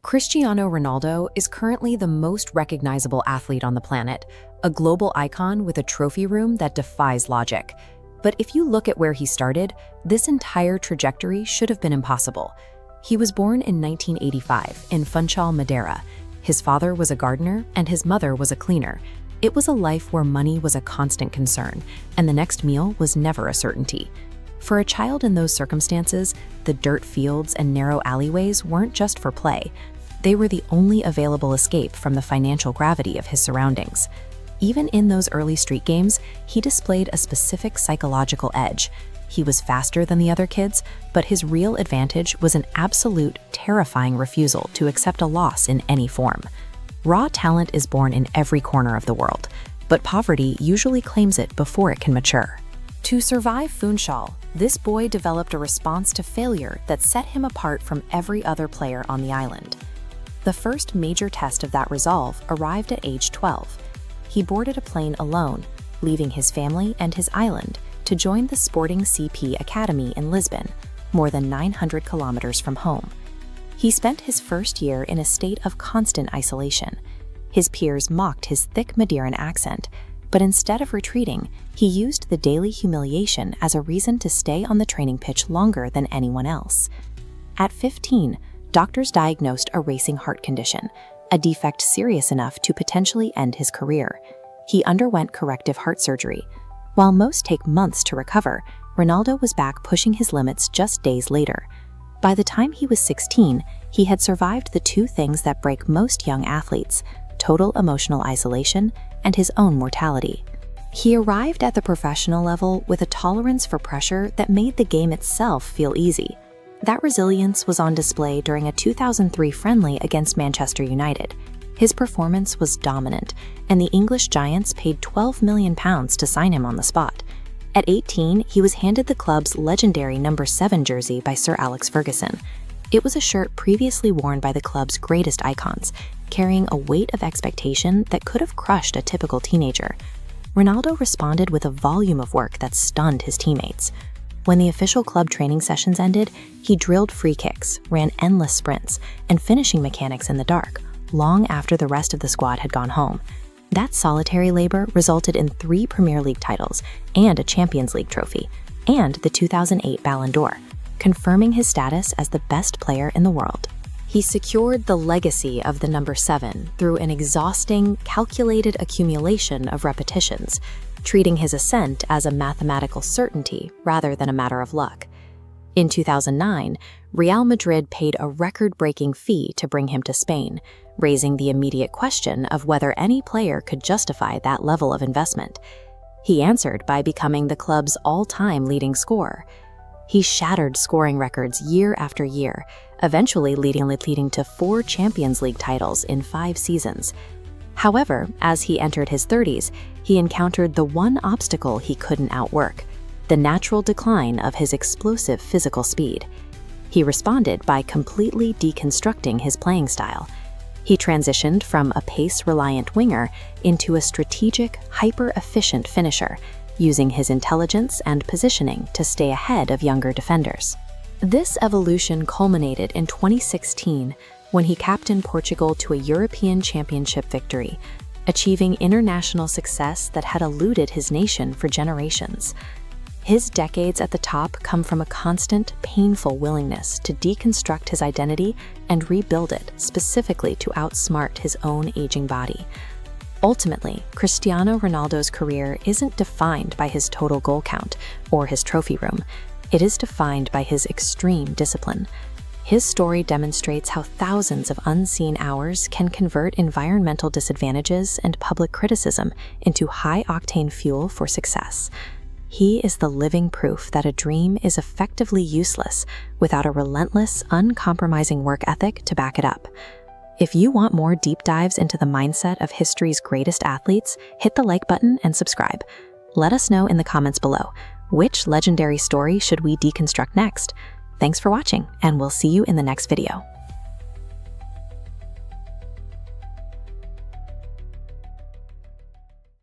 Cristiano Ronaldo is currently the most recognizable athlete on the planet, a global icon with a trophy room that defies logic. But if you look at where he started, this entire trajectory should have been impossible. He was born in 1985 in Funchal, Madeira. His father was a gardener and his mother was a cleaner. It was a life where money was a constant concern, and the next meal was never a certainty. For a child in those circumstances, the dirt fields and narrow alleyways weren't just for play. They were the only available escape from the financial gravity of his surroundings. Even in those early street games, he displayed a specific psychological edge. He was faster than the other kids, but his real advantage was an absolute, terrifying refusal to accept a loss in any form. Raw talent is born in every corner of the world, but poverty usually claims it before it can mature. To survive Funchal, this boy developed a response to failure that set him apart from every other player on the island. The first major test of that resolve arrived at age 12. He boarded a plane alone, leaving his family and his island to join the Sporting CP Academy in Lisbon, more than 900 kilometers from home. He spent his first year in a state of constant isolation. His peers mocked his thick Madeiran accent, but instead of retreating, he used the daily humiliation as a reason to stay on the training pitch longer than anyone else. At 15, doctors diagnosed a racing heart condition, a defect serious enough to potentially end his career. He underwent corrective heart surgery. While most take months to recover, Ronaldo was back pushing his limits just days later. By the time he was 16, he had survived the two things that break most young athletes: total emotional isolation and his own mortality. He arrived at the professional level with a tolerance for pressure that made the game itself feel easy. That resilience was on display during a 2003 friendly against Manchester United. His performance was dominant, and the English Giants paid £12 million to sign him on the spot. At 18, he was handed the club's legendary number 7 jersey by Sir Alex Ferguson. It was a shirt previously worn by the club's greatest icons, carrying a weight of expectation that could have crushed a typical teenager. Ronaldo responded with a volume of work that stunned his teammates. When the official club training sessions ended, he drilled free kicks, ran endless sprints, and finishing mechanics in the dark, long after the rest of the squad had gone home. That solitary labor resulted in 3 Premier League titles and a Champions League trophy, and the 2008 Ballon d'Or, confirming his status as the best player in the world. He secured the legacy of the number 7 through an exhausting, calculated accumulation of repetitions, treating his ascent as a mathematical certainty rather than a matter of luck. In 2009, Real Madrid paid a record-breaking fee to bring him to Spain, raising the immediate question of whether any player could justify that level of investment. He answered by becoming the club's all-time leading scorer. He shattered scoring records year after year, eventually leading to 4 Champions League titles in 5 seasons. However, as he entered his 30s, he encountered the one obstacle he couldn't outwork: the natural decline of his explosive physical speed. He responded by completely deconstructing his playing style. He transitioned from a pace-reliant winger into a strategic, hyper-efficient finisher, using his intelligence and positioning to stay ahead of younger defenders. This evolution culminated in 2016 when he captained Portugal to a European Championship victory, achieving international success that had eluded his nation for generations. His decades at the top come from a constant, painful willingness to deconstruct his identity and rebuild it specifically to outsmart his own aging body. Ultimately, Cristiano Ronaldo's career isn't defined by his total goal count or his trophy room. It is defined by his extreme discipline. His story demonstrates how thousands of unseen hours can convert environmental disadvantages and public criticism into high-octane fuel for success. He is the living proof that a dream is effectively useless without a relentless, uncompromising work ethic to back it up. If you want more deep dives into the mindset of history's greatest athletes, hit the like button and subscribe. Let us know in the comments below, which legendary story should we deconstruct next? Thanks for watching, and we'll see you in the next video.